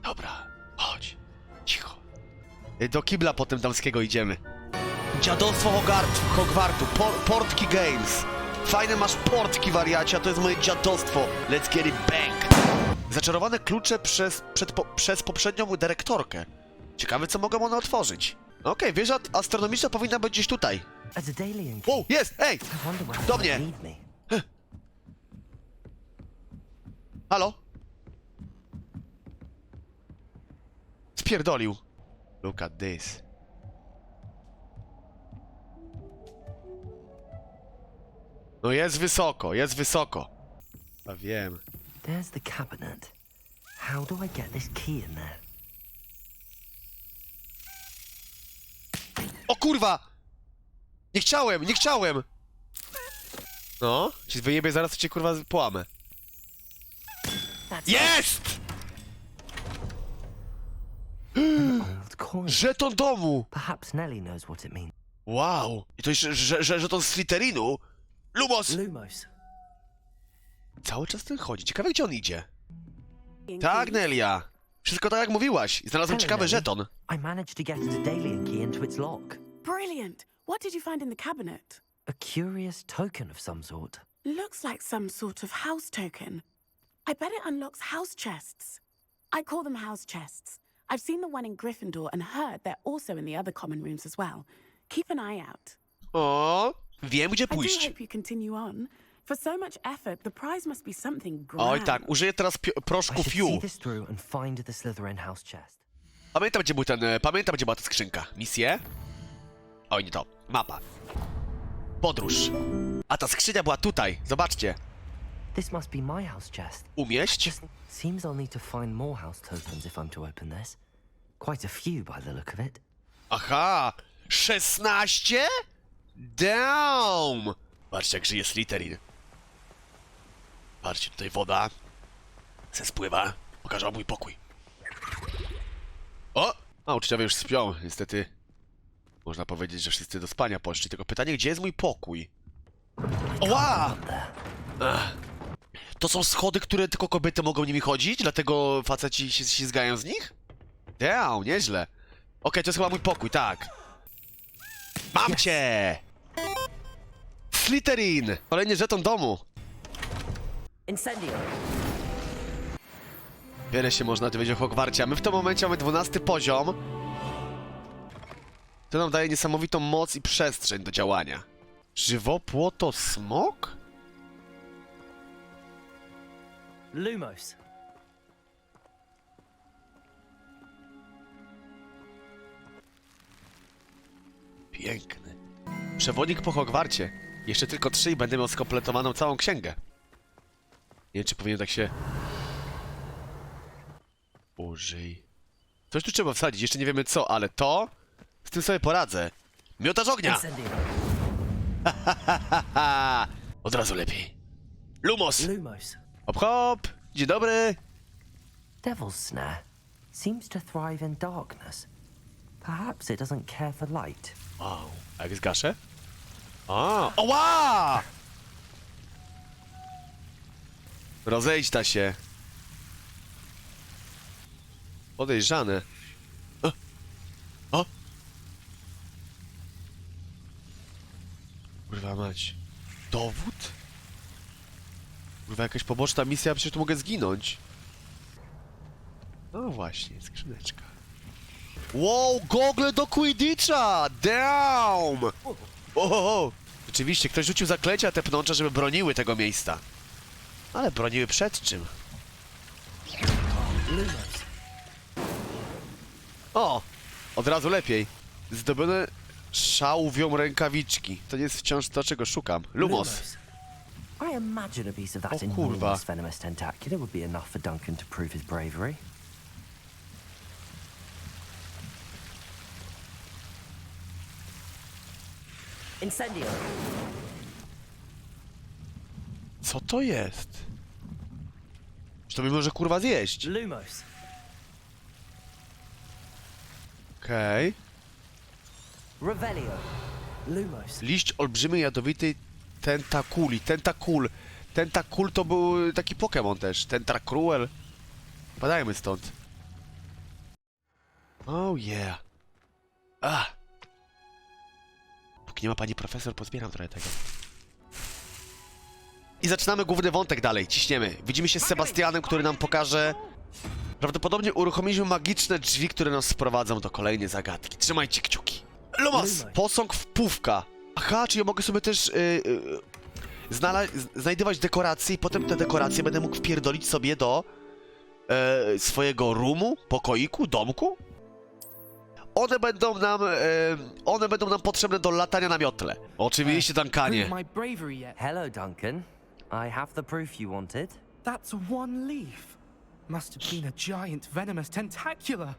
Dobra, chodź. Cicho. Do kibla potem damskiego idziemy. Dziadostwo Hogwartu, Portki Games. Fajne masz portki, wariacie, a to jest moje dziadostwo. Let's get it bang. Zaczarowane klucze przez poprzednią dyrektorkę. Ciekawe, co mogą one otworzyć. Okej, wieża astronomiczna powinna być gdzieś tutaj. Wow, jest, ej! Do mnie! Halo? Spierdolił. Look at this. No jest wysoko, jest wysoko. A wiem. There's the cabinet. How do I get this key in there? O kurwa! Nie chciałem! No, ci wyjebie zaraz, to cię kurwa połamę. Jest! Old coin. Żeton domu! Perhaps Nellie knows what it means. Wow! I to jeszcze żeton z Slytherinu? Lumos! Lumos. Cały czas ten chodzi. Ciekawe, gdzie on idzie. Tak, Nelia. Wszystko tak, jak mówiłaś. Znalazłem ciekawy żeton. I managed to get a Daedalian key into its lock. Brilliant! What did you find in the cabinet? A curious token of some sort. Looks like some sort of house token. I bet it unlocks house chests. I call them house chests. I've seen the one in Gryffindor and heard they're also in the other common rooms as well. Keep an eye out. O, wiem, gdzie I do pójść. hope you continue on. For so much effort, the prize must be something grand. Oj tak, użyję teraz I proszku should Fiu. see this through and find the Slytherin house chest. Pamiętam, gdzie była ta skrzynka. Misje? Oj, nie to. Mapa. Podróż. A ta skrzynia była tutaj. Zobaczcie. This must be my house chest. Umieść? Seems I'll need to find more house tokens if I'm to open this. Quite a few by the look of it. Aha! 16? Damn! Patrzcie, jak żyje Slytherin. Patrzcie, tutaj woda. Se spływa. Pokażę mój pokój. O! A, uczniowie już śpią. Niestety można powiedzieć, że wszyscy do spania poszli. Tylko pytanie, gdzie jest mój pokój? Oła! Ach. To są schody, które tylko kobiety mogą nimi chodzić? Dlatego faceci się ślizgają z nich? Damn, nieźle. Okej, to jest chyba mój pokój, tak. Mam cię! Slytherin! Kolejny żeton domu. Incendio! Wiele się można dowiedzieć o Hogwarcie, a my w tym momencie mamy 12 poziom. To nam daje niesamowitą moc i przestrzeń do działania. Żywopłoto smok? Lumos. Piękny. Przewodnik po Hogwarcie. Jeszcze tylko 3 i będę miał skompletowaną całą księgę. Nie wiem, czy powinien tak się... Użyj. Coś tu trzeba wsadzić, jeszcze nie wiemy co, ale to... Z tym sobie poradzę. Miotaż ognia! Incendio. Od razu lepiej. Lumos! Lumos. Hop hop! Dzień dobry! Devil's Snare. Seems to thrive in darkness. Perhaps it doesn't care for light. Wow. A jak zgaszę? A! Oła! Rozejdź ta się. Podejrzane. O! Kurwa mać. Dowód? Kurwa, jakaś poboczna misja, przecież tu mogę zginąć. No właśnie, skrzyneczka. Wow, gogle do Quidditcha! Damn! Ohoho! Rzeczywiście, ktoś rzucił zaklęcia te pnącza, żeby broniły tego miejsca. Ale broniły przed czym? O! Od razu lepiej. Zdobione szałwią rękawiczki. To nie jest wciąż to, czego szukam. Lumos. I imagine a piece of that O kurwa. enormous venomous tentacular would be enough for Duncan to prove his bravery. Incendio. Co to jest? Czy to mi może kurwa zjeść? Lumos. Okej. Revelio. Lumos. Liść olbrzymiej jadowitej tentakuli. Tentakul to był taki Pokémon też. Tentacruel. Spadajmy stąd. Oh yeah. Póki nie ma pani profesor, pozbieram trochę tego. I zaczynamy główny wątek dalej, ciśniemy. Widzimy się z Sebastianem, który nam pokaże... Prawdopodobnie uruchomiliśmy magiczne drzwi, które nas sprowadzą do kolejnej zagadki. Trzymajcie kciuki. Lumas! Posąg wpływka. Aha, czyli ja mogę sobie też znajdywać dekoracje i potem te dekoracje będę mógł wpierdolić sobie do swojego roomu, pokoiku, domku. One będą nam potrzebne do latania na miotle. Oczywiście, Duncanie. Hello, Duncan. I have the proof you wanted. That's one leaf. Must have been a giant venomous tentacula.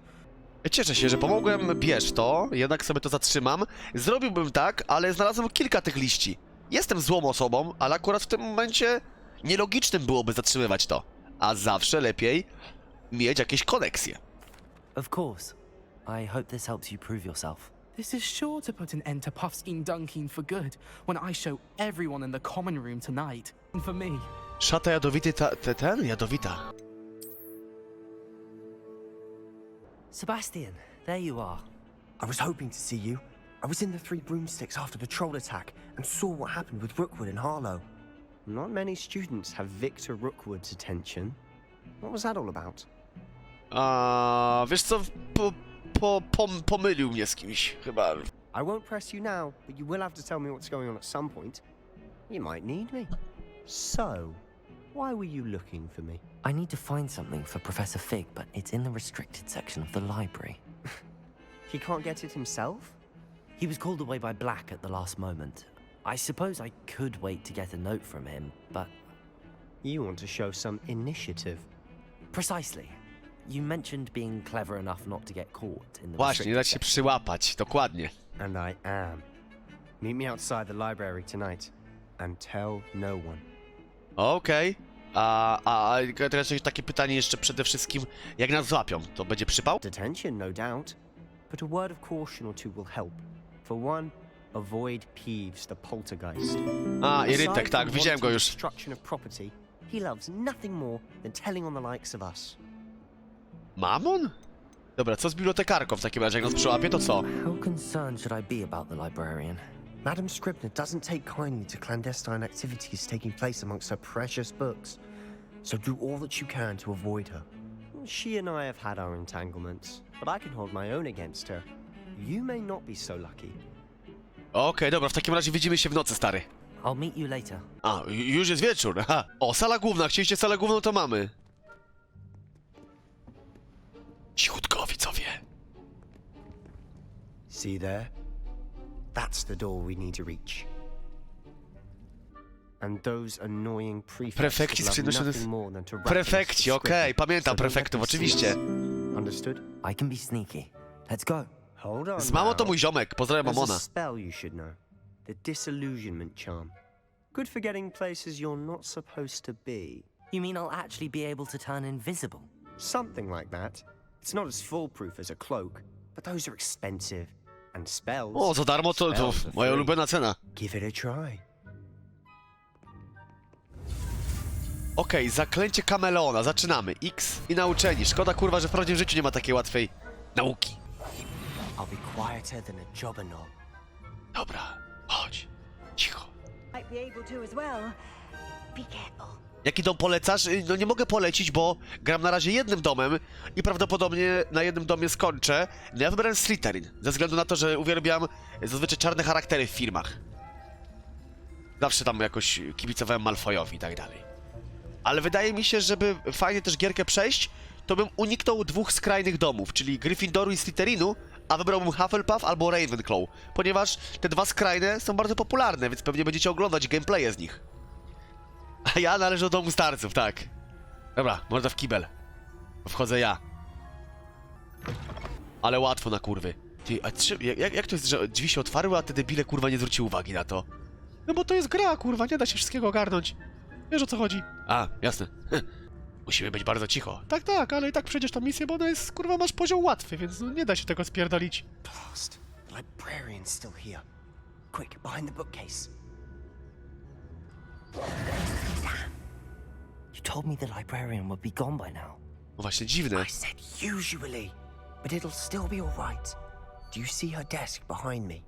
Cieszę się, że pomogłem. Bierz to, jednak sobie to zatrzymam. Zrobiłbym tak, ale znalazłem kilka tych liści. Jestem złą osobą, ale akurat w tym momencie nielogicznym byłoby zatrzymywać to. A zawsze lepiej mieć jakieś koneksje. Of course. I hope this helps you prove yourself. This is sure to put an end to Puffskein Dunking for good when I show everyone in the common room tonight. And for me. Szata jadowity jadowita. Sebastian, there you are. I was hoping to see you. I was in the Three Broomsticks after the troll attack and saw what happened with Rookwood and Harlow. Not many students have Victor Rookwood's attention. What was that all about? Wiesz co, pomylił mnie z kimś, chyba. I won't press you now, but you will have to tell me what's going on at some point. You might need me. So, why were you looking for me? I need to find something for Professor Fig, but it's in the restricted section of the library. He can't get it himself? He was called away by Black at the last moment. I suppose I could wait to get a note from him, but... You want to show some initiative. Precisely. You mentioned being clever enough not to get caught in the Właśnie, nie dać się restricted przyłapać, dokładnie. And I am. Meet me outside the library tonight. And tell no one. Okej. Teraz takie pytanie jeszcze przede wszystkim, jak nas złapią, to będzie przypał? Detention, no doubt. But a word of caution or two will help. For one, avoid Peeves, the poltergeist. I Rytek, tak, widziałem go już. Destruction of property, he loves nothing more than telling on the likes of us. Mamon? Dobra, co z bibliotekarką w takim razie, jak nas przyłapie, to co? How concerned should I be about the librarian? Madam Scribner doesn't take kindly to clandestine activities taking place amongst her precious books. So do all that you can to avoid her. She and I have had our entanglements, but I can hold my own against her. You may not be so lucky. Okej, dobra, w takim razie widzimy się w nocy, stary. I'll meet you later. Już jest wieczór, aha. O, sala główna, chcieliście salę główną, to mamy. Cichutko, widzowie. See there? That's the door we need to reach. And those annoying Prefekci z przynoszonych... Prefekci, okej, pamiętam prefektów, oczywiście. Understood? I can be sneaky. Let's go. Hold on. Z mamą to now. mój ziomek, pozdrawiam There's mamona. a spell you should know. The disillusionment charm. Good for getting places you're not supposed to be. You mean I'll actually be able to turn invisible? Something like that. It's not as foolproof as a cloak, but those are expensive. And spells... O, za darmo to spells are moja free. ulubiona cena. Give it a try. Okej, zaklęcie kameleona, zaczynamy. X i nauczeni. Szkoda kurwa, że w prawdziwym życiu nie ma takiej łatwej nauki. I'll be quieter than a jobberknoll. Dobra, chodź. Cicho. Might be able to as well. Be careful. Jaki dom polecasz? No nie mogę polecić, bo gram na razie jednym domem i prawdopodobnie na jednym domie skończę. No ja wybrałem Slytherin, ze względu na to, że uwielbiam zazwyczaj czarne charaktery w filmach. Zawsze tam jakoś kibicowałem Malfoyowi i tak dalej. Ale wydaje mi się, żeby fajnie też gierkę przejść, to bym uniknął dwóch skrajnych domów, czyli Gryffindoru i Slytherinu, a wybrałbym Hufflepuff albo Ravenclaw, ponieważ te dwa skrajne są bardzo popularne, więc pewnie będziecie oglądać gameplaye z nich. A ja należę do domu starców, tak. Dobra, można w kibel. Wchodzę ja. Ale łatwo na kurwy. Ty, a jak to jest, że drzwi się otwarły, a te debile kurwa nie zwróciły uwagi na to? No bo to jest gra, kurwa, nie da się wszystkiego ogarnąć. Wiesz, o co chodzi? A, jasne. Musimy być bardzo cicho. Tak, tak, ale i tak przejdziesz tą misję, bo ona jest, kurwa, masz poziom łatwy, więc no, nie da się tego spierdolić. Blast. The librarian's still here. Quick, behind the bookcase. You told me the librarian would be gone by now. No właśnie, dziwne. I said usually, but it'll still be all right. Do you see her desk behind me?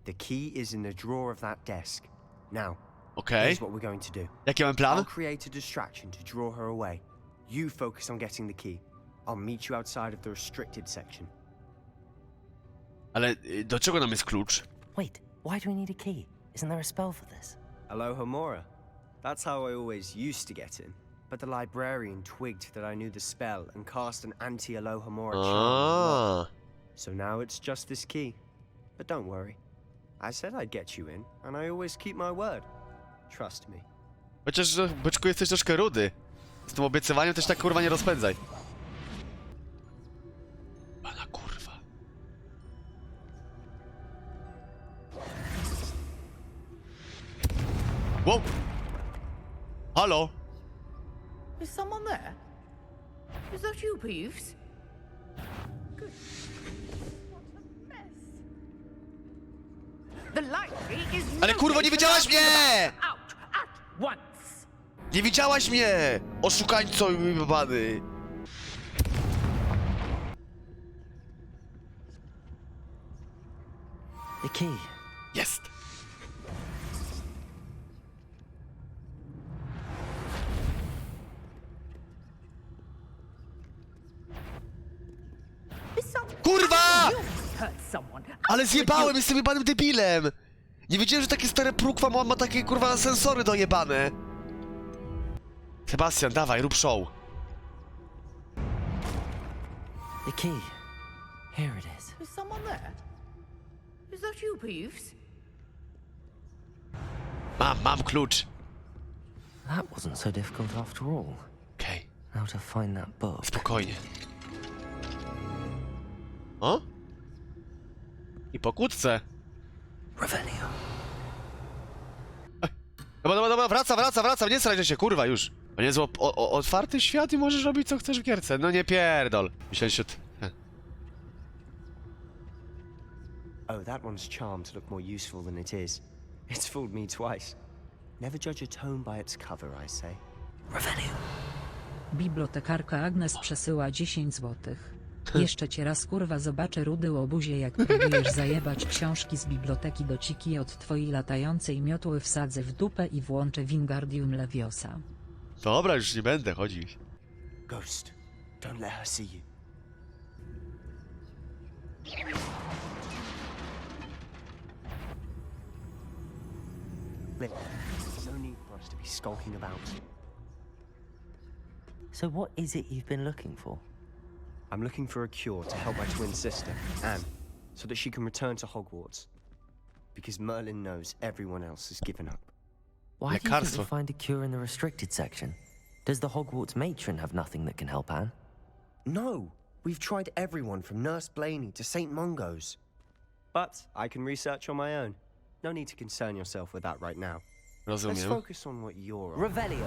The key is in the drawer of that desk. Now, Okej. here's what we're going to do. Jaki mamy I'll plan? create a distraction to draw her away. You focus on getting the key. I'll meet you outside of the restricted section. Ale do czego nam jest klucz? Wait, why do we need a key? Isn't there a spell for this? Aloha Mora. That's how I always used to get in. But the librarian twigged that I knew the spell and cast an anti-Aloha Mora charm. A. So now it's just this key. But don't worry. I said I'd get you in, and I always keep my word. Trust me. Chociaż, byczku, jesteś troszkę rudy. Z tym obiecywaniem też tak kurwa nie rozpędzaj. Pana kurwa. Wow! Halo? Is someone there? Is that you, Peeves? Good. What a mess. The library is Ale kurwa, nie widziałaś mnie! out at once. Nie widziałaś mnie! Oszukańco i babany! The key. Jest! Is some... Kurwa! You hurt someone. Ale zjebałem, jestem jebanym debilem! Nie wiedziałem, że takie stare prókwa ma takie kurwa sensory dojebane. Sebastian, dawaj, rób show. The key. Here it is. Is someone there? Is that you, Peeves? Mam klucz. That wasn't so difficult after all. Okej, Now to find that book. spokojnie. O? I po kłódce. Revelio. Dobra, wraca, nie strajcie się, kurwa, już. To nie jest otwarty świat i możesz robić co chcesz w gierce. No nie pierdol. Myślałem się... Oh, that one's charmed to look more useful than it is. It's fooled me twice. Never judge a tome by its cover, I say. Revelio. Bibliotekarka Agnes przesyła 10 złotych. Jeszcze cię raz kurwa zobaczę rudy łobuzie jak próbujesz zajebać książki z biblioteki do ciki od twojej latającej miotły wsadzę w dupę i włączę Wingardium Leviosa. Dobra, już nie będę chodził. Ghost, don't let her see you. There's no need for us to be skulking about. So what is it you've been looking for? I'm looking for a cure to help my twin sister, Anne, so that she can return to Hogwarts. Because Merlin knows everyone else has given up. Why do you think Lekarstwo. you'll find a cure in the restricted section? Does the Hogwarts matron have nothing that can help Anne? No! We've tried everyone from Nurse Blaney to St. Mungo's. But I can research on my own. No need to concern yourself with that right now. Let's Rozumiem. focus on what you're on. Revelio.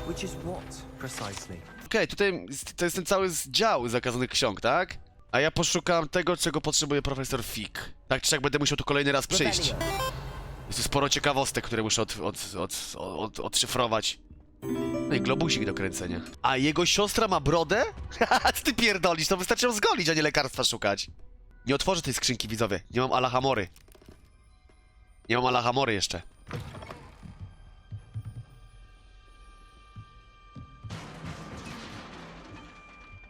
Which is what, precisely? Okej, tutaj to jest ten cały dział zakazanych ksiąg, tak? A ja poszukam tego, czego potrzebuje profesor Fick. Tak czy jak będę musiał tu kolejny raz przyjść. Jest tu sporo ciekawostek, które muszę odszyfrować. No i globusik do kręcenia. A jego siostra ma brodę? Haha, ty pierdolisz, to wystarczy ją zgolić, a nie lekarstwa szukać. Nie otworzę tej skrzynki, widzowie. Nie mam Alahamory. Nie mam Alahamory jeszcze.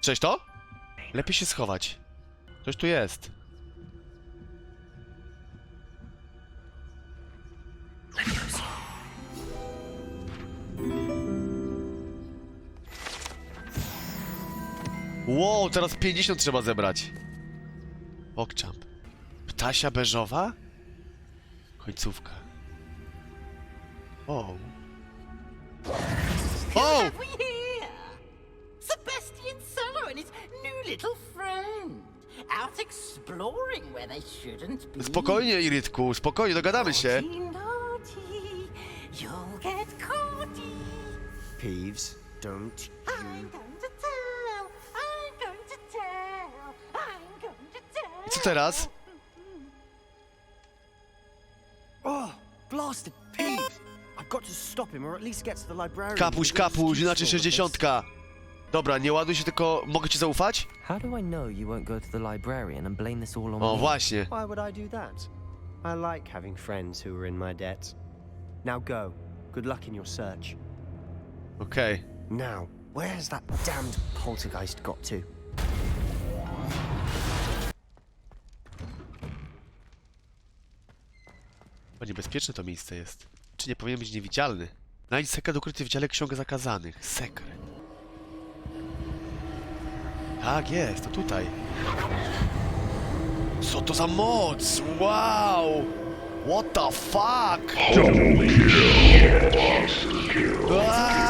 Cześć to? Lepiej się schować. Coś tu jest. Wow, teraz 50 trzeba zebrać. Pogchamp. Ptasia beżowa? Końcówka. O. O! Sebastian Solo and his new little friend. Out exploring where they shouldn't be. Spokojnie, Irytku, spokojnie, dogadamy się. Naughty, naughty, you'll get caughty. Peeves, don't I'm going to tell, I'm going to tell, I'm going to tell. I co teraz? Oh, blasted Peeves! I've got to stop him or at least get to the librarian. Kapuś, inaczej 60. Dobra, nie ładuj się, tylko mogę ci zaufać? How do I know you won't go to the librarian and blame this all on O, me? właśnie. Why would I do that? I like having friends who are in my debt. Now go. Good luck in your search. Okej. Now, where has that damned poltergeist got to? Bo niebezpieczne to miejsce jest. Czy nie powinien być niewidzialny? Znajdź sekret ukryty w dziale ksiąg zakazanych. Sekret. Tak jest, to tutaj. Co to za moc? Wow! What the fuck?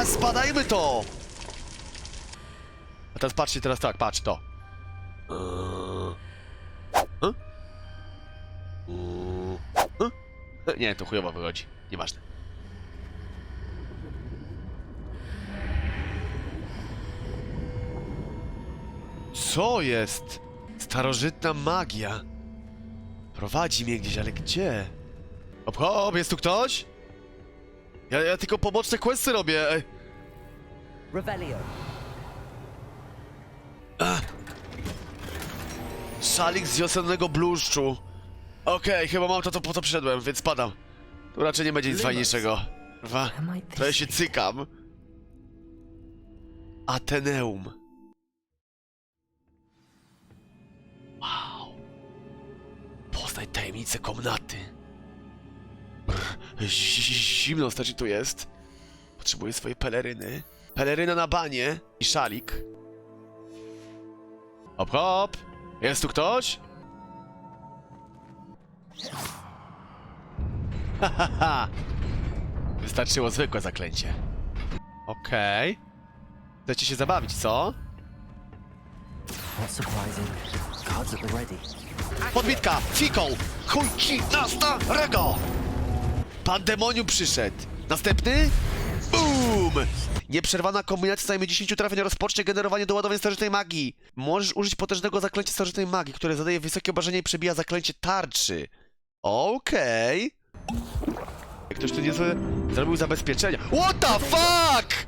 Spadajmy to! A teraz patrzcie, teraz tak, patrz to. Nie, to chujowo wychodzi. Nieważne. Co jest? Starożytna magia. Prowadzi mnie gdzieś, ale gdzie? Hop, hop, jest tu ktoś? Ja tylko poboczne questy robię. Revelio. Szalik z wiosennego bluszczu. Okej, chyba mam to, po co przyszedłem, więc spadam. Tu raczej nie będzie nic fajniejszego. Kurwa, to ja się cykam. Ateneum. Wow. Poznaj tajemnicę komnaty. Zimno znaczy tu jest. Potrzebuję swojej peleryny. Peleryna na banie i szalik. Hop, hop. Jest tu ktoś? Hahaha. Wystarczyło zwykłe zaklęcie. Okej. Chcecie się zabawić, co? Not surprising. Guards at the ready. Podbitka! Fikoł! Chuj ci na starego! Pandemonium przyszedł. Następny? Boom! Nieprzerwana kombinacja zajmie 10 trafień i rozpocznie generowanie doładowań starożytnej magii. Możesz użyć potężnego zaklęcia starożytnej magii, które zadaje wysokie obrażenia i przebija zaklęcie tarczy. Okej. Ktoś tu nie zrobił zabezpieczenia. What the fuck?!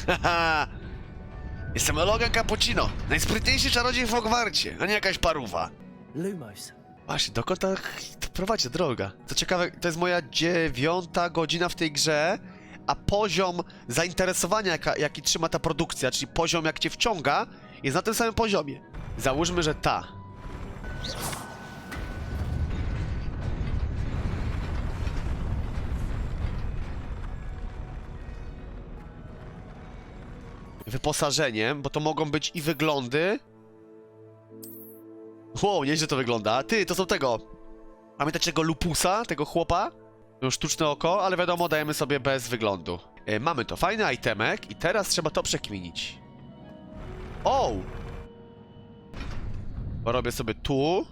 Haha! Jestem Logan Cappuccino, najsprytniejszy czarodziej w Hogwarcie, a nie jakaś paruwa. Lumos. Właśnie, dokąd ta prowadzi droga? Co ciekawe, to jest moja 9. godzina w tej grze, a poziom zainteresowania, jaki trzyma ta produkcja, czyli poziom, jak cię wciąga, jest na tym samym poziomie. Załóżmy, że ta. Wyposażeniem, bo to mogą być i wyglądy. Wow, nieźle to wygląda. Ty, to są tego. Pamiętacie tego lupusa, tego chłopa? To sztuczne oko, ale wiadomo, dajemy sobie bez wyglądu. Mamy to, fajny itemek i teraz trzeba to przekminić. O! Robię sobie tu.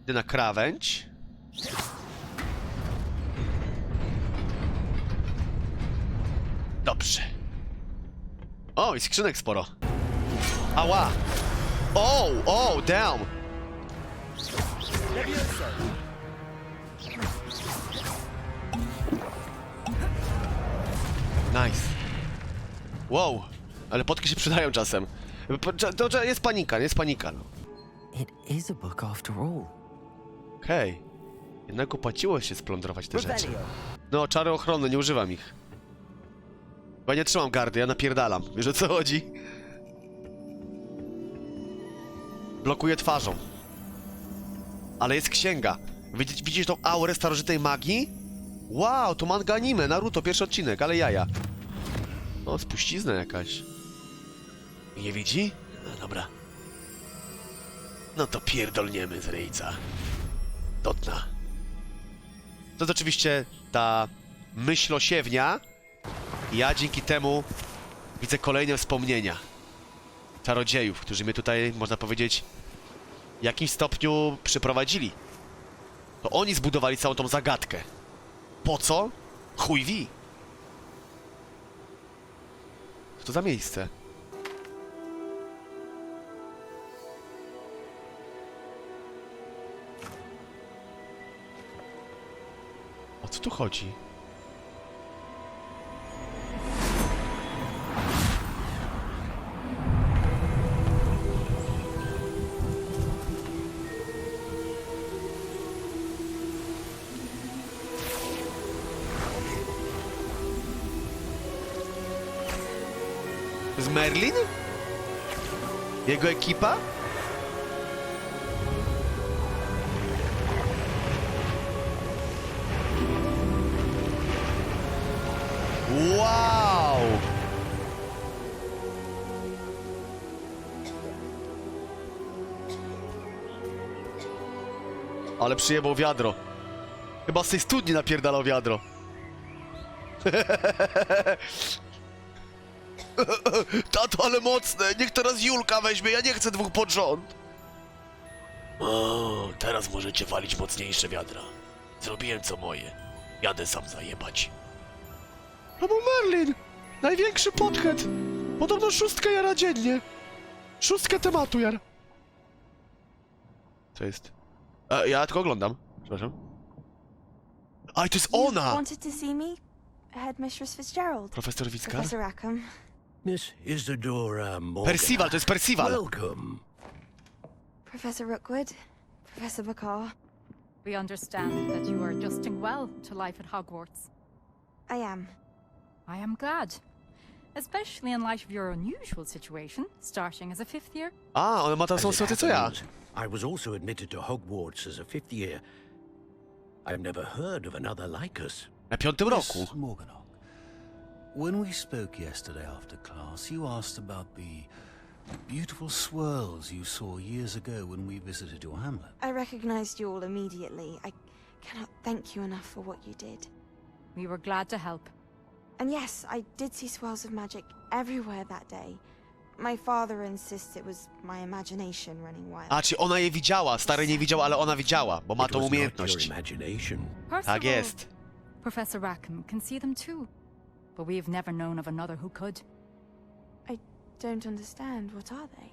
Idę na krawędź. Dobrze. O, i skrzynek sporo. Ała! O, damn! Nice. Wow, ale potki się przydają czasem. To jest panika, jest panika. No. It is a book after all. Okej. Jednak opłaciło się splądrować te rzeczy. Revelio. No, czary ochronne, nie używam ich. Bo ja nie trzymam gardy, ja napierdalam. Wiesz, o co chodzi? Blokuję twarzą. Ale jest księga. Widzisz tą aurę starożytnej magii? Wow, to manga anime, Naruto, pierwszy odcinek, ale jaja. O, spuścizna jakaś. Nie widzi? No dobra. No to pierdolniemy z ryjca. Do dna. To jest oczywiście ta myślosiewnia. Ja dzięki temu widzę kolejne wspomnienia czarodziejów, którzy mnie tutaj, można powiedzieć, w jakimś stopniu przyprowadzili. To oni zbudowali całą tą zagadkę. Po co? Chuj wie. Co to za miejsce? co tu chodzi? To jest Merlin? Jego ekipa? Wow! Ale przyjebał wiadro. Chyba z tej studni napierdalał wiadro. Tato, ale mocne! Niech teraz Julka weźmie, ja nie chcę 2 pod rząd. O, teraz możecie walić mocniejsze wiadra. Zrobiłem co moje. Jadę sam zajebać. To był Merlin! Największy pothead! Podobno 6 jara dziennie. 6 tematu jar. Co jest? Ja tylko oglądam. Przepraszam. Aj, to jest ona! Wanted to see me? Headmistress Fitzgerald. Profesor Wickar? Professor Rackham. Miss Isadora Morgan. Percival, to jest Percival! Welcome. Professor Rookwood. Professor Bakar. We understand that you are adjusting well to life at Hogwarts. I am. I am glad. Especially in light of your unusual situation, starting as a 5th year. A, ona ma tam As samą it sytuację co ja. happens, I was also admitted to Hogwarts as a 5th year. I've never heard of another like us. Na 5. roku. Miss Morganock, when we spoke yesterday after class, you asked about the beautiful swirls you saw years ago when we visited your hamlet. I recognized you all immediately. I cannot thank you enough for what you did. We were glad to help. And yes, I did see swirls of magic everywhere that day. My father insists it was my imagination running wild. A, czy ona je widziała? Stary nie widział, ale ona widziała, bo ma It tą was not your umiejętność. imagination. Tak jest. Professor Rackham can see them too. But we have never known of another who could. I don't understand. What are they?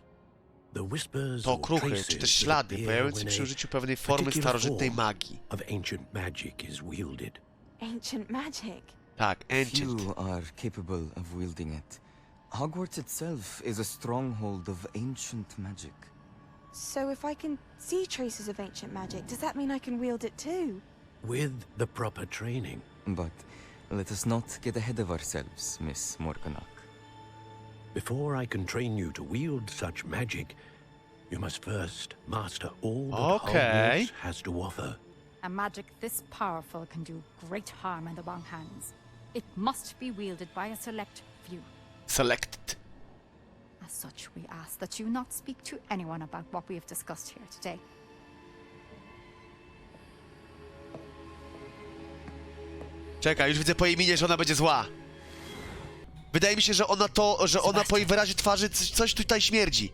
The whispers To or kruchy, traces czy też that ślady appear pojawiające when przy a użyciu pewnej formy particular starożytnej form magii. of ancient magic is wielded. Ancient magic. Tak, ancient. Few are capable of wielding it. Hogwarts itself is a stronghold of ancient magic. So if I can see traces of ancient magic, does that mean I can wield it too? With the proper training. But let us not get ahead of ourselves, Miss Morganock. Before I can train you to wield such magic, you must first master all that Okay. Hogwarts has to offer. A magic this powerful can do great harm in the wrong hands. It must be wielded by a select few. Selected. As such, we ask that you not speak to anyone about what we have discussed here today. Czekaj, już widzę po jej minie, że ona będzie zła. Wydaje mi się, że ona po jej wyrazie twarzy coś tutaj śmierdzi.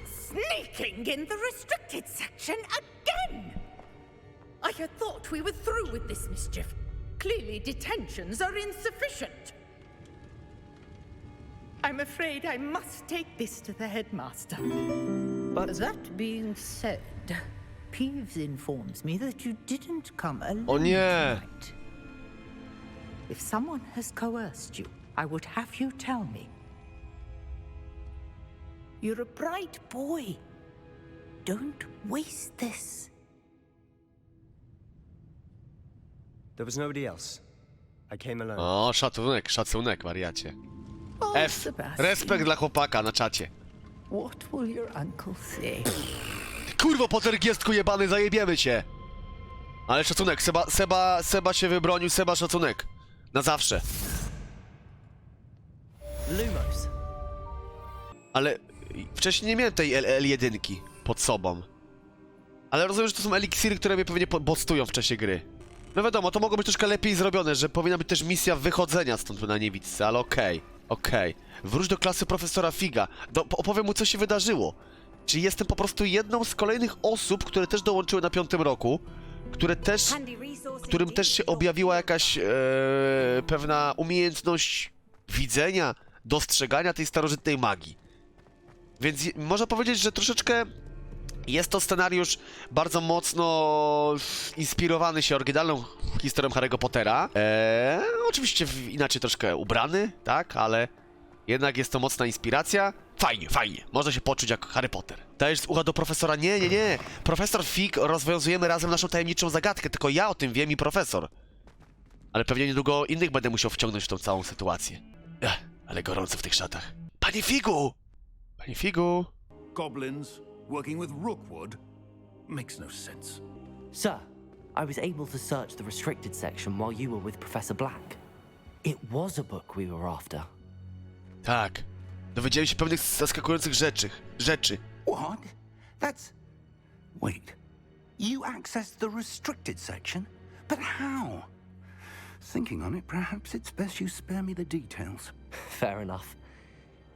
Sneaking in the restricted section again! I had thought we were through with this mischief. Clearly detentions are insufficient. I'm afraid I must take this to the headmaster. But that being said, Peeves informs me that you didn't come alone O nie! tonight. If someone has coerced you, I would have you tell me. You're a bright boy. Don't waste this. There was nobody else. I came alone. O, szacunek, wariacie. Oh, F. Sebastian, Respekt dla chłopaka na czacie. what will your uncle say? Kurwo, Pottergiestku jebany, zajebiemy cię! Ale szacunek, Seba się wybronił, Seba szacunek. Na zawsze. Lumos. Ale wcześniej nie miałem tej L1 pod sobą. Ale rozumiem, że to są eliksiry, które mnie pewnie bostują w czasie gry. No wiadomo, to mogło być troszkę lepiej zrobione, że powinna być też misja wychodzenia stąd na niewidce, ale okej. Wróć do klasy profesora Figa. Opowiem mu, co się wydarzyło. Czy jestem po prostu jedną z kolejnych osób, które też dołączyły na 5. roku, którym też się objawiła jakaś pewna umiejętność widzenia, dostrzegania tej starożytnej magii. Więc można powiedzieć, że troszeczkę Jest to scenariusz bardzo mocno inspirowany się oryginalną historią Harry'ego Pottera. Oczywiście inaczej troszkę ubrany, tak, ale jednak jest to mocna inspiracja. Fajnie, fajnie. Można się poczuć jak Harry Potter. Dajesz ucha do profesora? Nie, nie, nie. Profesor Fig, rozwiązujemy razem naszą tajemniczą zagadkę. Tylko ja o tym wiem i profesor. Ale pewnie niedługo innych będę musiał wciągnąć w tą całą sytuację. Ale gorąco w tych szatach. Panie Figu! Panie Figu! Goblins working with Rookwood makes no sense. Sir, I was able to search the restricted section while you were with Professor Black. It was a book we were after. Tak. Dowiedziałem się pewnych zaskakujących rzeczy. What? That's... Wait. You accessed the restricted section? But how? Thinking on it, perhaps it's best you spare me the details. Fair enough.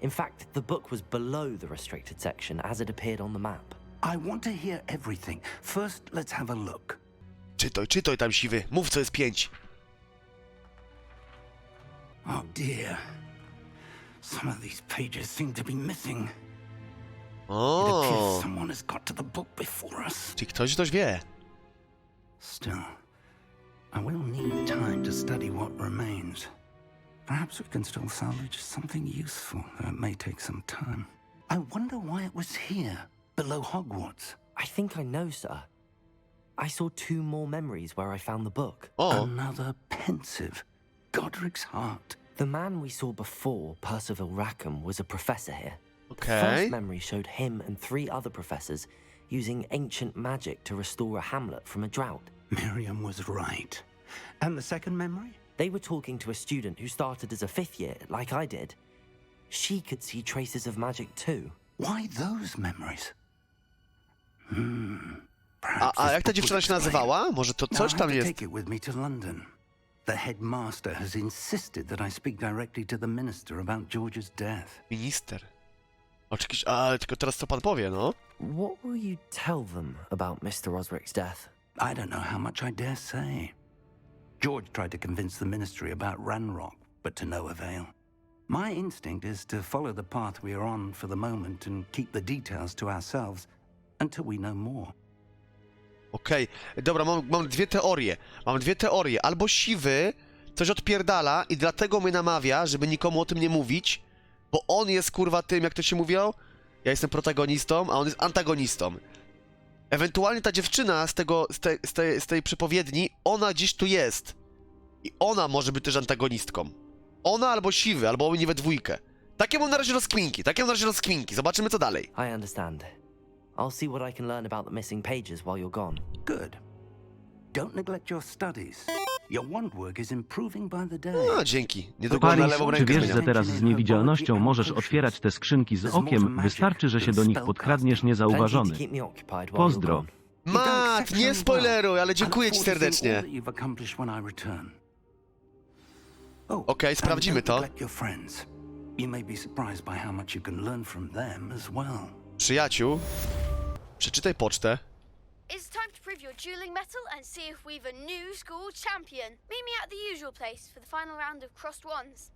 In fact, the book was below the restricted section as it appeared on the map. I want to hear everything. First, let's have a look. Czytaj tam, siwy. Mów, co jest 5. Oh dear. Some of these pages seem to be missing. It appears someone has got to the book before us. Czy ktoś wie? Still, I will need time to study what remains. Perhaps we can still salvage something useful, though it may take some time. I wonder why it was here, below Hogwarts. I think I know, sir. I saw 2 more memories where I found the book. Another pensive. Godric's heart. The man we saw before, Percival Rackham, was a professor here. Okay. The first memory showed him and 3 other professors using ancient magic to restore a hamlet from a drought. Miriam was right. And the second memory? They were talking to a student who started as a 5th year, like I did. She could see traces of magic too. Why those memories? A jak ta dziewczyna się nazywała? Może to coś tam jest? Take it with me to London. The headmaster has insisted that I speak directly to the minister about George's death. Minister. Ale tylko teraz co pan powie, no? What will you tell them about Mr. Osric's death? I don't know how much I dare say. George tried to convince the ministry about Ranrock, but to no avail. My instinct is to follow the path we are on for the moment and keep the details to ourselves until we know more. Okej, dobra, mam 2 teorie. Mam 2 teorie. Albo siwy coś odpierdala i dlatego mnie namawia, żeby nikomu o tym nie mówić, bo on jest kurwa tym, jak to się mówiło? Ja jestem protagonistą, a on jest antagonistą. Ewentualnie ta dziewczyna z tej przepowiedni, ona gdzieś tu jest. I ona może być też antagonistką. Ona albo siwy, albo oni we dwójkę. Takie mam na razie rozkminki. Zobaczymy co dalej. I understand. I'll see what I can learn about the missing pages while you're gone. Good. Don't neglect your studies. Your wandwork is improving by the day. No, dzięki. Niedługo na Paris, lewą czy rękę wiesz, zmieniam. że teraz z niewidzialnością możesz otwierać te skrzynki z okiem? Wystarczy, że się do nich podkradniesz niezauważony. Pozdro. Mat, nie spoileruj, ale dziękuję ci serdecznie. Okej, sprawdzimy to. Przyjaciół, przeczytaj pocztę. It's time to prove your dueling mettle and see if we've a new school champion. Meet me at the usual place for the final round of crossed wands.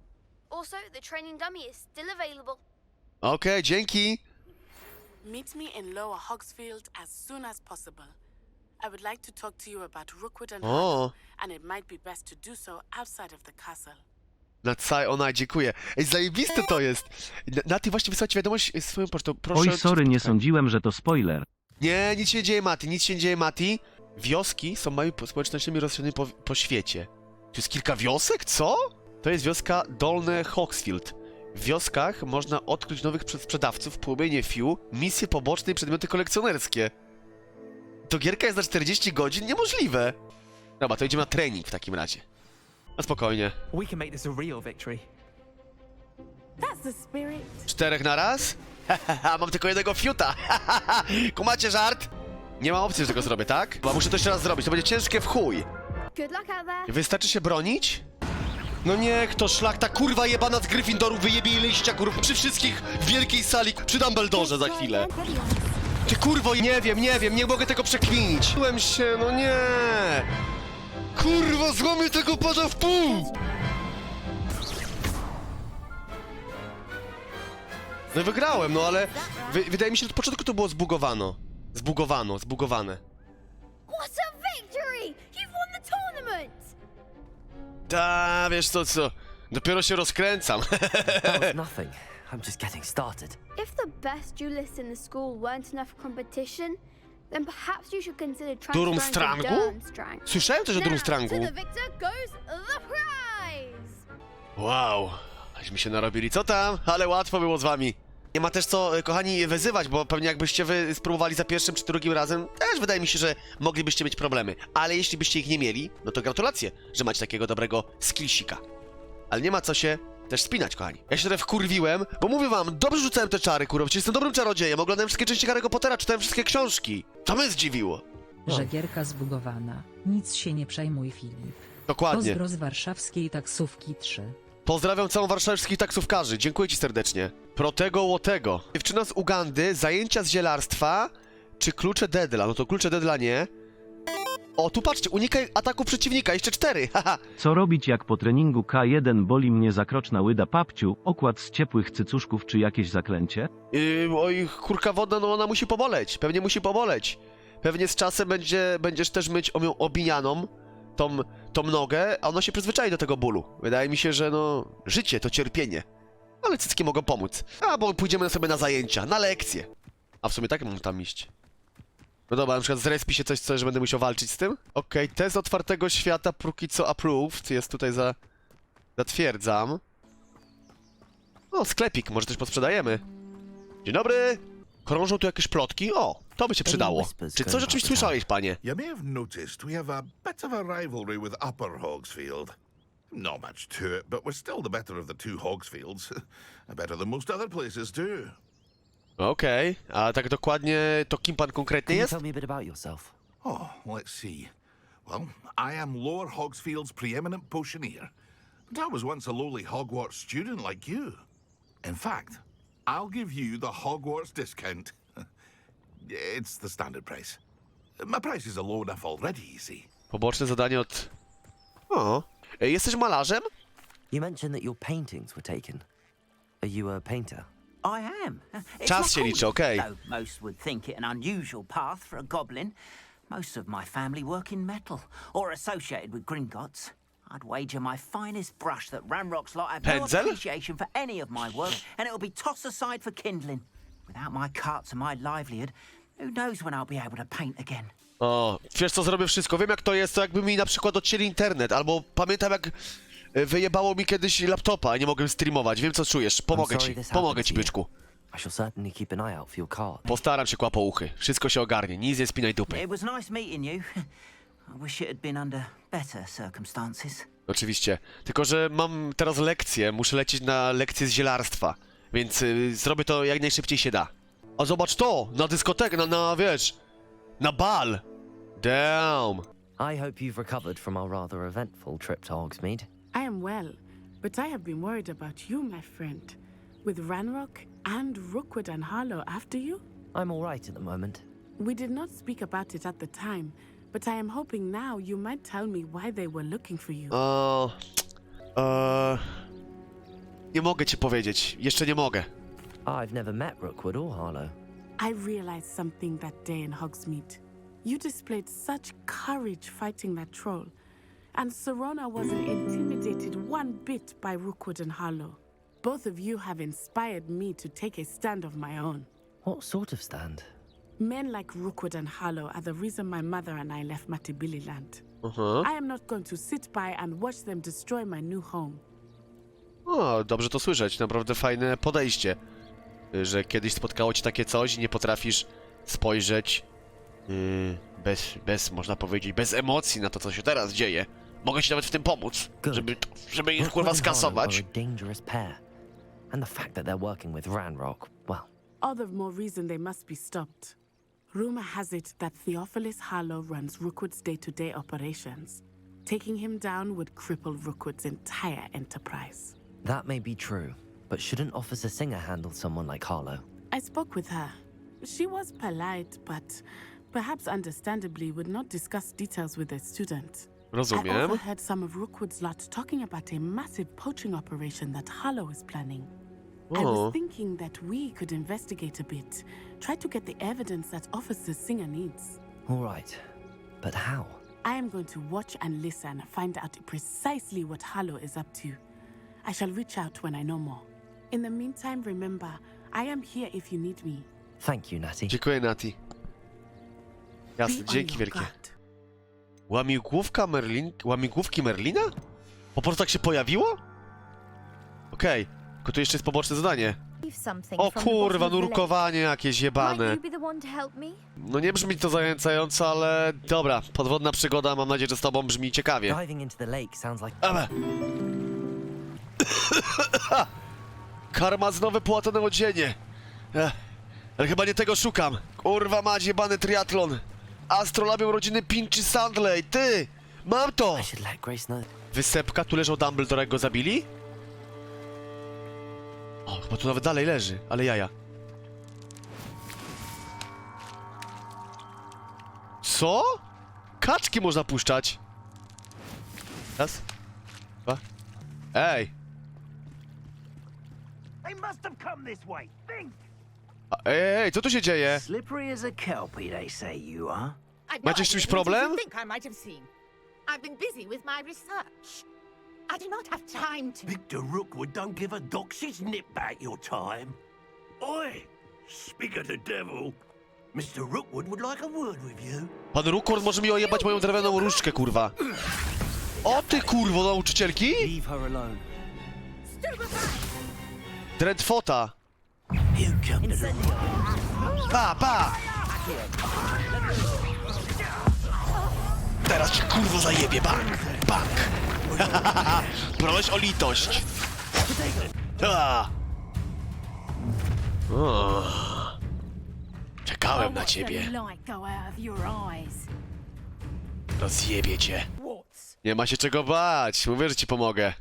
Also, the training dummy is still available. Okej, dzięki. Meet me in Lower Hogsfield as soon as possible. I would like to talk to you about Rookwood and Harlow, and it might be best to do so outside of the castle. Dziękuję. Ej, zajebiste to jest. Nati, właśnie wysłać wiadomość swoją pocztą. Proszę. Oj, sorry, nie sądziłem, że to spoiler. Nie, nic się nie dzieje, Mati. Wioski są małymi społecznościami rozsianymi po świecie. Tu jest kilka wiosek? Co? To jest wioska Dolne Hogsfield. W wioskach można odkryć nowych sprzedawców, płomienie fiu, misje poboczne i przedmioty kolekcjonerskie. To gierka jest na 40 godzin? Niemożliwe. Dobra, to idziemy na trening w takim razie. No spokojnie. We can make this a real victory. That's the spirit. 4 na raz? Mam tylko jednego fiuta. Kumacie żart? Nie ma opcji, że tego zrobię, tak? Bo muszę to jeszcze raz zrobić, to będzie ciężkie w chuj. Good luck out there. Wystarczy się bronić? No niech to szlachta kurwa jebana z Gryffindoru wyjebie jej liścia kurwa przy wszystkich w wielkiej sali przy Dumbledorze za chwilę. Ty kurwo, nie wiem, nie mogę tego przekminić. Byłem się, no nie. Kurwa, złamię tego pada w pół. No wygrałem, no ale wydaje mi się, że od początku to było zbugowano. Zbugowane. What a victory! You've won the tournament! Ta, wiesz co? Dopiero się rozkręcam. That was nothing. I'm just getting started. If the best duelists in the school weren't enough for competition, then perhaps you should consider transferring to Durmstrang. Słyszałem też o Durmstrangu. To the victor goes the prize! Wow, aśmy się narobili. Co tam? Ale łatwo było z wami. Nie ma też co, kochani, wyzywać, bo pewnie jakbyście wy spróbowali za pierwszym czy drugim razem, też wydaje mi się, że moglibyście mieć problemy. Ale jeśli byście ich nie mieli, no to gratulacje, że macie takiego dobrego skillsika. Ale nie ma co się też spinać, kochani. Ja się trochę wkurwiłem, bo mówię wam, dobrze rzucałem te czary, kurwa, przecież jestem dobrym czarodziejem, oglądałem wszystkie części Harry'ego Pottera, czytałem wszystkie książki. To mnie zdziwiło. Że gierka zbugowana. Nic się nie przejmuj, Filip. Dokładnie. Pozdro z warszawskiej taksówki 3. Pozdrawiam całą warszawskich taksówkarzy, dziękuję ci serdecznie. Protego łotego. Dziewczyna z Ugandy, zajęcia z zielarstwa, czy klucze Dedla? No to klucze Dedla nie. O, tu patrzcie, unikaj ataku przeciwnika, jeszcze 4, haha. Co robić jak po treningu K1 boli mnie zakroczna łyda papciu, okład z ciepłych cycuszków czy jakieś zaklęcie? Oj, kurka wodna, no ona musi poboleć, pewnie musi poboleć. Pewnie z czasem będziesz też myć obinianą tą nogę, a ona się przyzwyczai do tego bólu. Wydaje mi się, że no, życie to cierpienie. Ale cycki mogą pomóc. Bo pójdziemy sobie na zajęcia, na lekcje. A w sumie tak mam tam iść. No dobra, na przykład zrespi się coś, że będę musiał walczyć z tym. Okej, test otwartego świata póki co approved. Jest tutaj zatwierdzam. O, sklepik, może coś posprzedajemy. Dzień dobry! Krążą tu jakieś plotki? O, to by się przydało. Czy coś rzeczywiście słyszałeś, panie? You may have noticed we have a bit of a rivalry with Upper Hogsfield. Not much to it, but we're still the better of the two Hogsfields. Better than most other places too. Okej, a tak dokładnie to kim pan konkretnie jest? Tell me a bit about yourself. Oh, let's see. Well, I am Lower Hogsfield's preeminent potioneer. But I was once a lowly Hogwarts student like you. In fact, I'll give you the Hogwarts discount. It's the standard price. My prices are low enough already, you see. Poboczne zadanie od... O, jesteś malarzem? You mentioned that your paintings were taken. Are you a painter? I am. Czas się liczy, okej. Though most would think it an unusual path for a goblin. Most of my family work in metal or associated with Gringotts. I'd wager my finest brush that Ranrock's lot have no appreciation for any of my work, and it'll be tossed aside for kindling. Without my carts and my livelihood, who knows when I'll be able to paint again. O, wiesz co, zrobię wszystko. Wiem jak to jest, to jakby mi na przykład odcięli internet, albo pamiętam jak wyjebało mi kiedyś laptopa, a nie mogłem streamować. Wiem co czujesz, pomogę ci, byczku. Postaram się, kłapouchy. Wszystko się ogarnie, nic nie spinaj dupy. It was nice meeting you. I wish it had been under better circumstances. Oczywiście, tylko że mam teraz lekcję, muszę lecieć na lekcję z zielarstwa, więc zrobię to jak najszybciej się da. A zobacz to, na dyskotekę, wiesz, na bal. Damn. I hope you've recovered from our rather eventful trip to Hogsmeade. I am well, but I have been worried about you, my friend. With Ranrock and Rookwood and Harlow after you? I'm all right at the moment. We did not speak about it at the time, but I am hoping now you might tell me why they were looking for you. Nie mogę ci powiedzieć, jeszcze nie mogę. I've never met Rookwood or Harlow. I realized something that day in Hogsmeade. You displayed such courage fighting that troll, and Serona wasn't intimidated one bit by Rookwood and Harlow. Both of you have inspired me to take a stand of my own. What sort of stand? Men like Rookwood and Harlow are the reason my mother and I left Matibili land. I am not going to sit by and watch them destroy my new home. O, dobrze to słyszeć, naprawdę fajne podejście. Że kiedyś spotkało cię takie coś i nie potrafisz spojrzeć można powiedzieć, bez emocji na to, co się teraz dzieje. Mogę ci nawet w tym pomóc, żeby ich kurwa skasować. And the fact that they're working with Ranrock, well... All the more reason they must be stopped. Rumor has it that Theophilus Harlow runs Rookwood's day-to-day operations. Taking him down would cripple Rookwood's entire enterprise. That may be true, but shouldn't Officer Singer handle someone like Harlow? I spoke with her. She was polite, but perhaps understandably would not discuss details with a student. Rozumiem. I overheard some of Rookwood's lot talking about a massive poaching operation that Harlow is planning. I was thinking that we could investigate a bit. Try to get the evidence that Officer Singer needs. All right. But how? I am going to watch and listen, find out precisely what Harlow is up to. I shall reach out when I know more. In the meantime, remember, I am here if you need me. Thank you, Natty. Dziękuję, Nati. Jasne, dzięki wielkie. Łamigłówki Merlina? Po prostu tak się pojawiło? Okej, tylko tu jeszcze jest poboczne zadanie. O kurwa, nurkowanie jakieś jebane. No nie brzmi to zachęcająco, ale dobra, podwodna przygoda, mam nadzieję, że z tobą brzmi ciekawie. Karmaznowe płatone odzienie. Ale chyba nie tego szukam. Kurwa mać, jebany triatlon. Astrolabium rodziny Pinchy Sandley, ty! Mam to! Wysepka, tu leżał Dumbledore, jak go zabili? O, chyba tu nawet dalej leży, ale jaja. Co? Kaczki można puszczać. Raz. Dwa. Ej! Ej, co tu się dzieje? Macie z czymś problem? I've been busy with my research. I do not have time to... Victor Rookwood don't give a doxy's nip back your time. Oi! Speak of the devil. Mr. Rookwood would like a word with you. Pan Rookwood może mi ojebać moją drewnianą różdżkę, kurwa. O ty kurwo, nauczycielki? Dreadfota. Pa, pa! Teraz cię kurwo zajebie, bank! Bank! Proś o litość! Czekałem na ciebie. Rozjebie cię. Nie ma się czego bać, mówię, że ci pomogę.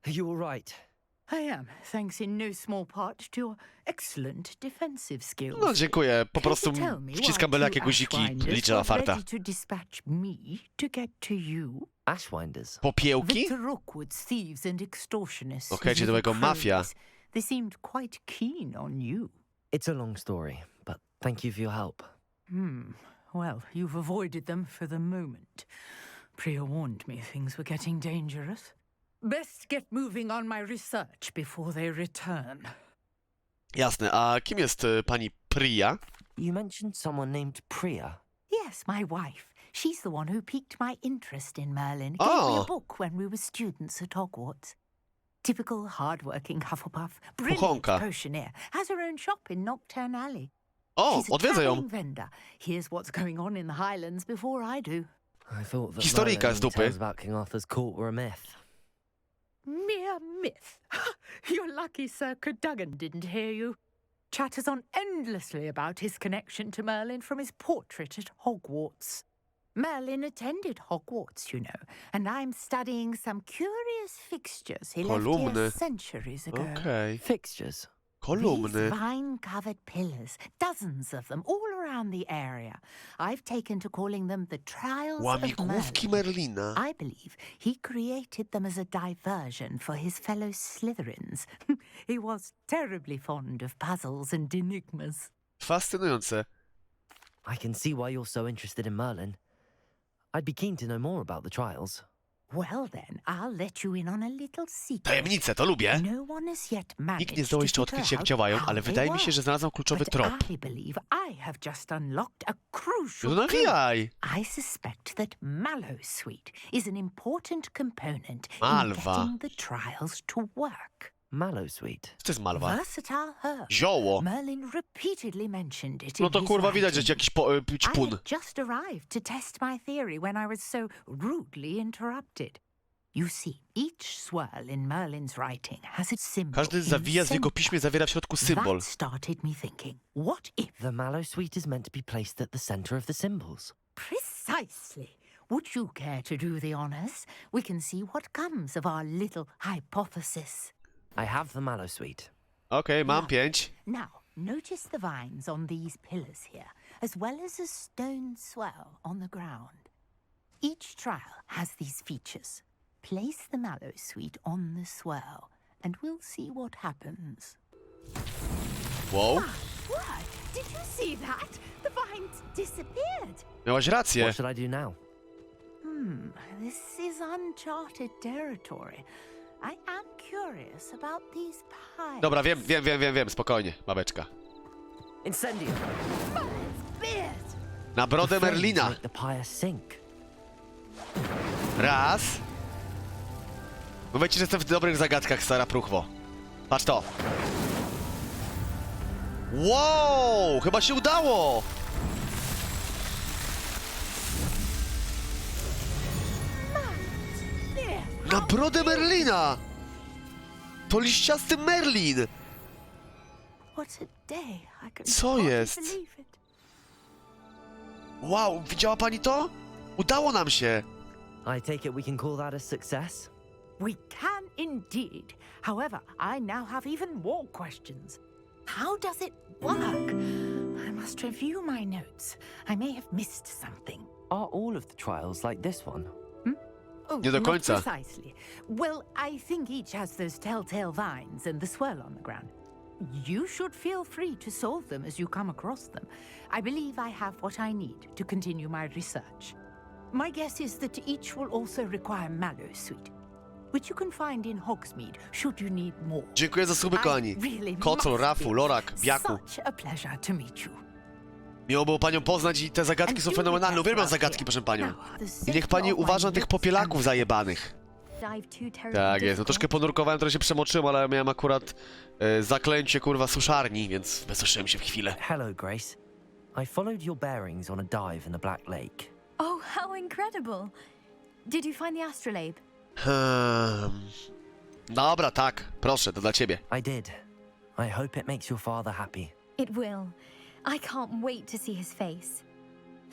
Are you all right? I am, thanks in no small part to your excellent defensive skills. No dziękuję, po prostu wciskam byle jakie guziki, liczę na farta. Popiełki? Okej, czyli to jego mafia. They seemed quite keen on you. It's a long story, but thank you for your help. Well, you've avoided them for the moment. Priya warned me things were getting dangerous. Best get moving on my research before they return. Jasne, a kim jest pani Priya? You mentioned someone named Priya. Yes, my wife. She's the one who piqued my interest in Merlin. Gave me a book when we were students at Hogwarts. Typical hard-working Hufflepuff, brilliant potioneer, has her own shop in Nocturne Alley. O, odwiedzę ją. Vendor. Here's what's going on in the Highlands before I do. I thought that Historyjka z dupy. about King Arthur's court were a myth. Mere myth. You're lucky Sir Cadogan didn't hear you. Chatters on endlessly about his connection to Merlin from his portrait at Hogwarts. Merlin attended Hogwarts, you know, and I'm studying some curious fixtures he left here centuries ago. Okay. Fixtures? Kolumny. These vine-covered pillars, dozens of them, all around the area. I've taken to calling them the Trials Łamigłówki of Merlina. I believe he created them as a diversion for his fellow Slytherins. He was terribly fond of puzzles and enigmas. Fascynujące. I can see why you're so interested in Merlin. I'd be keen to know more about the trials. Well then, I'll let you in on a little secret. Tajemnice, to lubię. No one has yet Nikt nie zdołał jeszcze odkryć, jak działają, ale wydaje mi się, że znalazłem kluczowy trop. I believe I have just unlocked a crucial No nawijaj! I suspect that Mallowsweet is an important component Malwa. in getting the trials to work. Mallowsweet? Co to jest malwa? Versatile herb. Zioło. Merlin repeatedly mentioned it No to in his kurwa widać, że writings. jakiś ćpun. I had just arrived to test my theory when I was so rudely interrupted. You see, each swirl in Merlin's writing has its symbol. Każdy zawijas w jego piśmie zawiera w środku symbol. That started me thinking, what if... The Mallowsweet is meant to be placed at the center of the symbols. Precisely. Would you care to do the honors? We can see what comes of our little hypothesis. I have the Mallowsweet. Okej, mam 5. Now, notice the vines on these pillars here, as well as a stone swell on the ground. Each trial has these features. Place the Mallowsweet on the swirl, and we'll see what happens. Wow. What? Did you see that? The vines disappeared. Miałaś rację. What should I do now? This is uncharted territory. I am curious about these pies. Dobra, wiem, spokojnie, babeczka. Incendio. Na brodę Merlina. Make the pyre sink. Raz. Mówicie, że jestem w dobrych zagadkach, stara pruchwo. Patrz to. Wow, chyba się udało. Na brodę Merlina. To liściasty Merlin. Co jest? Wow, widziała pani to? Udało nam się. I take it we can call that a success? We can indeed. However, I now have even more questions. How does it work? I must review my notes. I may have missed something. Are all of the trials like this one? Oh, Nie do końca. not precisely. Well, I think each has those telltale vines and the swirl on the ground. You should feel free to solve them as you come across them. I believe I have what I need to continue my research. My guess is that each will also require mallow sweet, which you can find in Hogsmeade should you need more. Dziękuję za suby, kochani. Kocol, Rafu, Lorak, Biaku. Such a pleasure to meet you. Miło było panią poznać i te zagadki są fenomenalne. Uwielbiam zagadki, proszę panią. I niech pani uważa na tych popielaków zajebanych. Tak jest, no troszkę ponurkowałem, trochę się przemoczyłem, ale miałem akurat zaklęcie, kurwa, suszarni, więc wysuszyłem się w chwilę. Hello, Grace. I followed your bearings on a dive in the Black Lake. Oh, how incredible! Did you find the astrolabe? Dobra, tak, proszę, to dla ciebie. I did. I hope it makes your father happy. It will. I can't wait to see his face.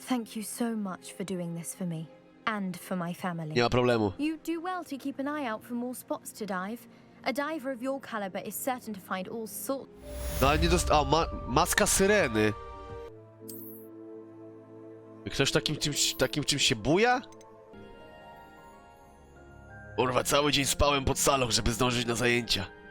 Thank you so much for doing this for me. And for my family. Nie ma problemu. You do well to keep an eye out for more spots to dive. A diver of your caliber is certain to find all sorts. No ale nie dostał. Maska syreny. Ktoś takim czymś się buja? Kurwa, cały dzień spałem pod salą, żeby zdążyć na zajęcia.